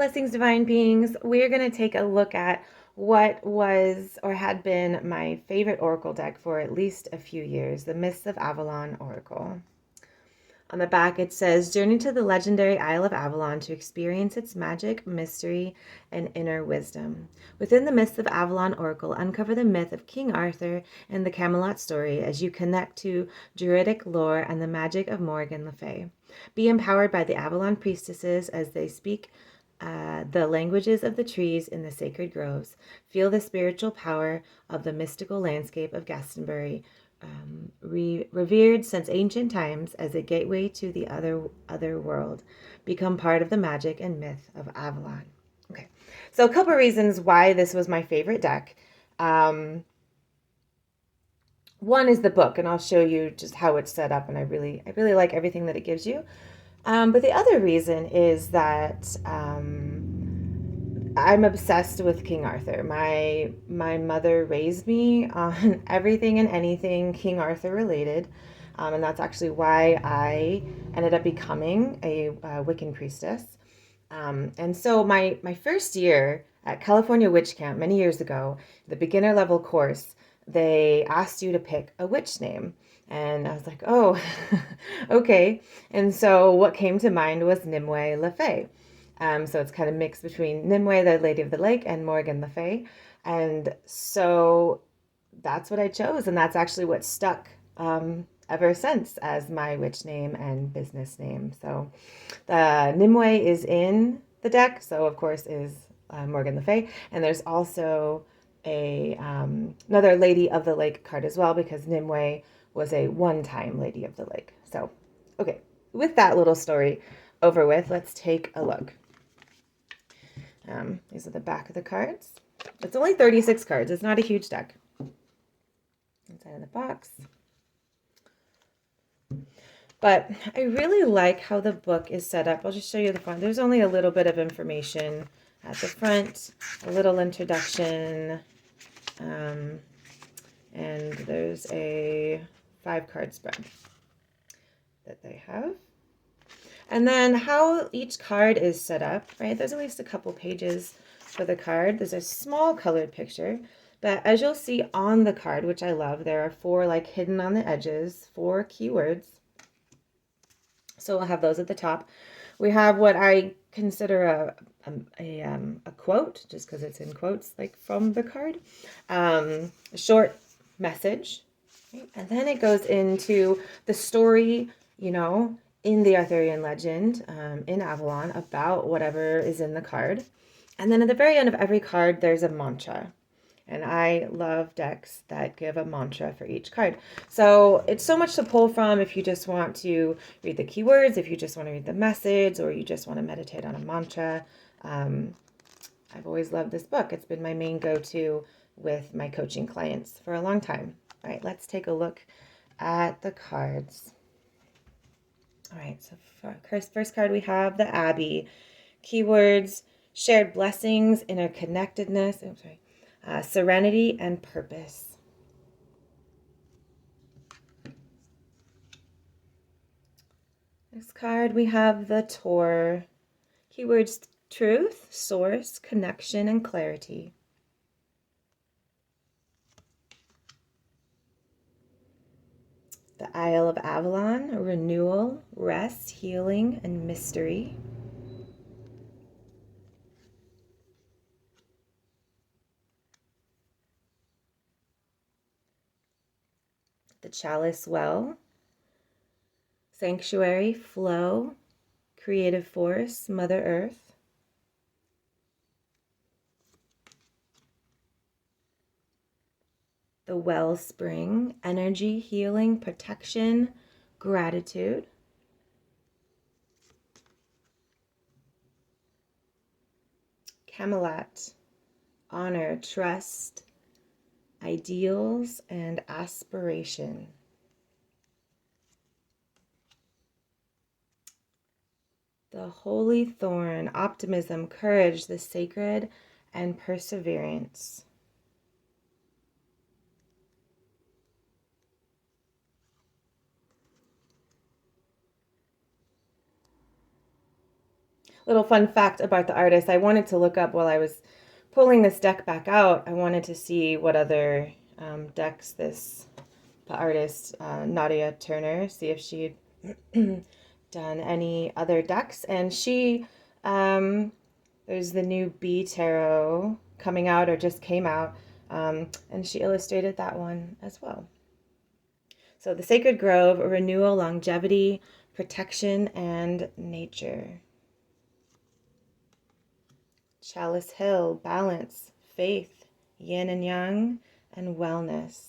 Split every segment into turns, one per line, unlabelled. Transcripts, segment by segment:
Blessings, divine beings. We're going to take a look at what was or had been my favorite oracle deck for at least a few years, the Mists of Avalon Oracle. On the back, it says, journey to the legendary Isle of Avalon to experience its magic, mystery, and inner wisdom. Within the Mists of Avalon Oracle, uncover the myth of King Arthur and the Camelot story as you connect to druidic lore and the magic of Morgan le Fay. Be empowered by the Avalon priestesses as they speak the languages of the trees in the sacred groves. Feel the spiritual power of the mystical landscape of Glastonbury, revered since ancient times as a gateway to the other world. Become part of the magic and myth of Avalon. Okay, so a couple of reasons why this was my favorite deck. One is the book, and I'll show you just how it's set up, and I really like everything that it gives you. But the other reason is that I'm obsessed with King Arthur. My mother raised me on everything and anything King Arthur related, and that's actually why I ended up becoming a Wiccan priestess. And so my first year at California Witch Camp many years ago, the beginner level course, they asked you to pick a witch name. And I was like, oh, okay. And so what came to mind was Nimue le Fay. So it's kind of mixed between Nimue, the Lady of the Lake, and Morgan le Fay. And so that's what I chose. And that's actually what stuck ever since as my witch name and business name. So the Nimue is in the deck. So of course is Morgan le Fay. And there's also another Lady of the Lake card as well, because Nimue was a one-time Lady of the Lake. So, okay, with that little story over with, let's take a look. These are the back of the cards. It's only 36 cards. It's not a huge deck. Inside of the box. But I really like how the book is set up. I'll just show you the front. There's only a little bit of information at the front, a little introduction, and there's a 5-card spread that they have. And then how each card is set up, right? There's at least a couple pages for the card. There's a small colored picture, but as you'll see on the card, which I love, there are 4 like hidden on the edges, 4 keywords. So we'll have those at the top. We have what I consider a quote, just because it's in quotes, like from the card. A short message. Right? And then it goes into the story, you know, in the Arthurian legend, in Avalon, about whatever is in the card. And then at the very end of every card, there's a mantra. And I love decks that give a mantra for each card. So it's so much to pull from if you just want to read the keywords, if you just want to read the message, or you just want to meditate on a mantra. I've always loved this book. It's been my main go-to with my coaching clients for a long time. All right, let's take a look at the cards. All right, so first card we have the Abbey. Keywords: shared blessings, interconnectedness, serenity, and purpose. Next card we have the Tour. Keywords: truth, source, connection, and clarity. The Isle of Avalon, renewal, rest, healing, and mystery. The Chalice Well, sanctuary, flow, creative force, Mother Earth. The Wellspring, energy, healing, protection, gratitude. Camelot, honor, trust, ideals, and aspiration. The Holy Thorn, optimism, courage, the sacred, and perseverance. Little fun fact about the artist. I wanted to look up while I was pulling this deck back out. I wanted to see what other decks this artist, Nadia Turner, see if she'd done any other decks. And she, there's the new B Tarot coming out or just came out, and she illustrated that one as well. So the Sacred Grove, renewal, longevity, protection, and nature. Chalice Hill, balance, faith, yin and yang, and wellness.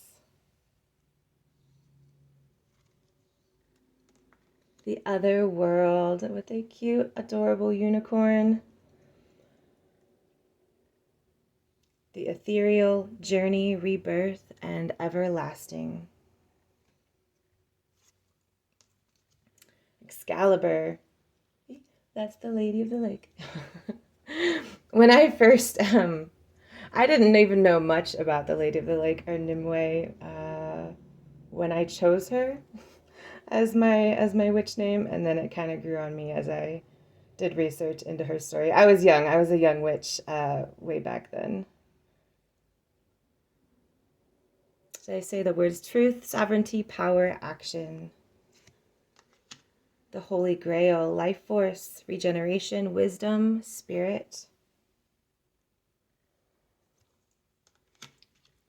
The Other World with a cute, adorable unicorn. The Ethereal, journey, rebirth, and everlasting. Excalibur. That's the Lady of the Lake. When I first, I didn't even know much about the Lady of the Lake or Nimue when I chose her as my witch name, and then it kind of grew on me as I did research into her story. I was young. I was a young witch way back then. Did I say the words truth, sovereignty, power, action? The Holy Grail, life force, regeneration, wisdom, spirit.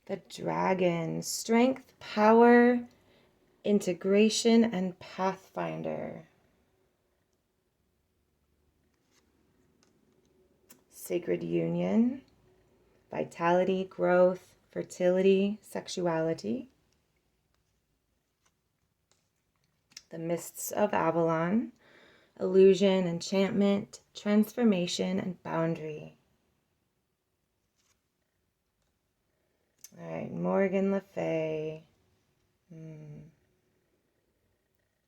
The Dragon, strength, power, integration, and pathfinder. Sacred union, vitality, growth, fertility, sexuality. The Mists of Avalon, illusion, enchantment, transformation, and boundary. All right, Nimue le Fay.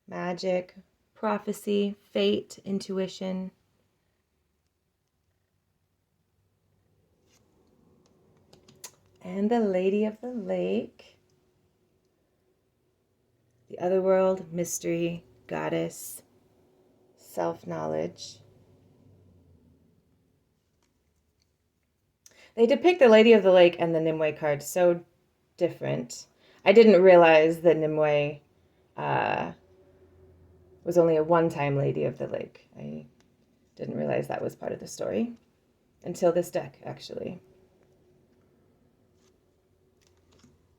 Magic, prophecy, fate, intuition. And the Lady of the Lake. The Otherworld, mystery, goddess, self-knowledge. They depict the Lady of the Lake and the Nimue card so different. I didn't realize that Nimue was only a one-time Lady of the Lake. I didn't realize that was part of the story until this deck, actually.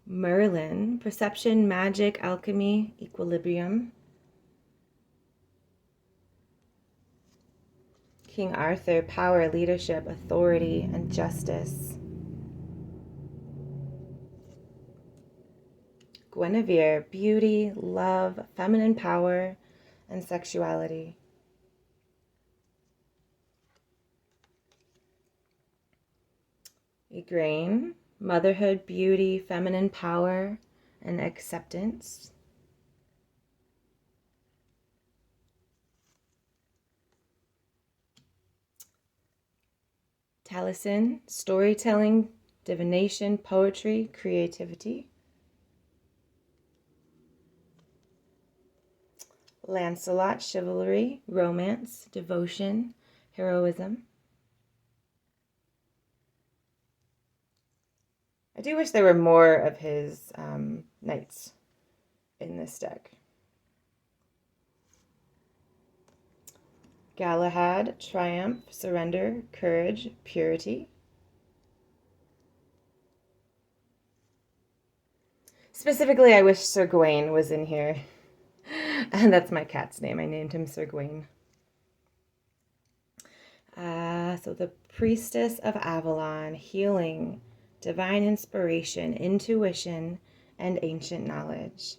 Merlin, perception, magic, alchemy, equilibrium. King Arthur, power, leadership, authority, and justice. Guinevere, beauty, love, feminine power, and sexuality. Igraine, motherhood, beauty, feminine power, and acceptance. Taliesin, storytelling, divination, poetry, creativity. Lancelot, chivalry, romance, devotion, heroism. I do wish there were more of his knights in this deck. Galahad, triumph, surrender, courage, purity. Specifically, I wish Sir Gawain was in here. And that's my cat's name. I named him Sir Gawain. So the Priestess of Avalon, healing, divine inspiration, intuition, and ancient knowledge.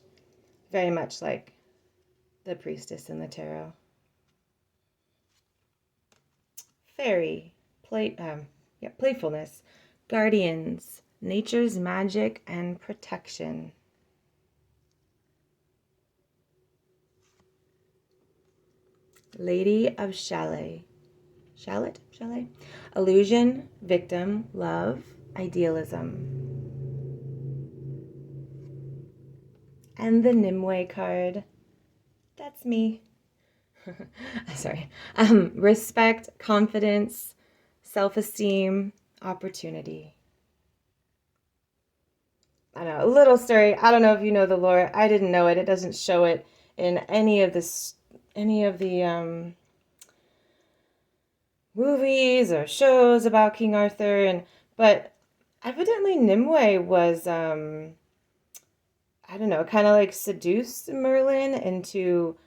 Very much like the priestess in the tarot. Fairy, playfulness, guardians, nature's magic, and protection. Lady of Chalet. Chalet? Illusion, victim, love, idealism. And the Nimue card. That's me. Sorry. Respect, confidence, self-esteem, opportunity. I don't know, a little story. I don't know if you know the lore. I didn't know it. It doesn't show it in any of the movies or shows about King Arthur. But evidently Nimue was I don't know, kind of like seduced Merlin into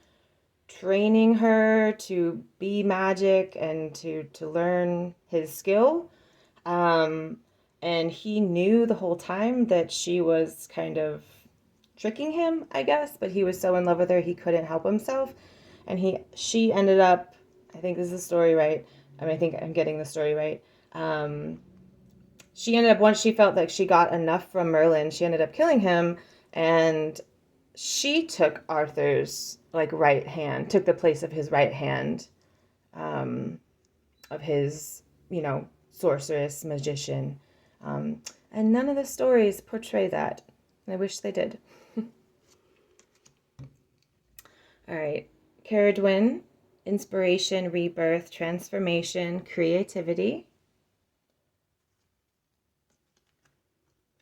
training her to be magic and to learn his skill. Um, and he knew the whole time that she was kind of tricking him, I guess, but he was so in love with her he couldn't help himself. And she ended up, I think this is the story right. I think I'm getting the story right. Um, she ended up, once she felt like she got enough from Merlin, she ended up killing him, and she took Arthur's like right hand, took the place of his right hand, um, of his, sorceress, magician. Um, and none of the stories portray that. I wish they did. All right. Caradwyn, inspiration, rebirth, transformation, creativity.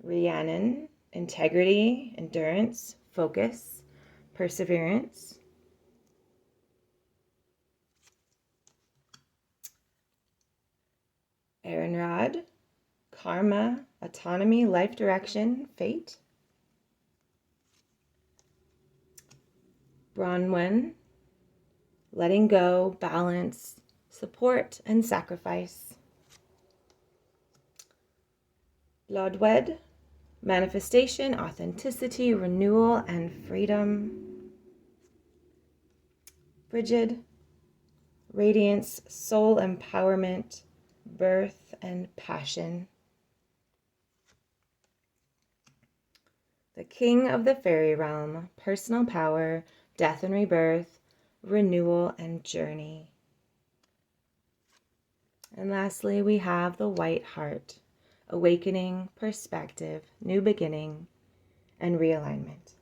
Rhiannon, integrity, endurance, focus, perseverance. Aaronrod, karma, autonomy, life direction, fate. Bronwyn, letting go, balance, support, and sacrifice. Lodwed, manifestation, authenticity, renewal, and freedom. Brigid, radiance, soul empowerment, birth, and passion. The king of the fairy realm, personal power, death and rebirth, renewal and journey. And lastly, we have the white heart, awakening, perspective, new beginning, and realignment.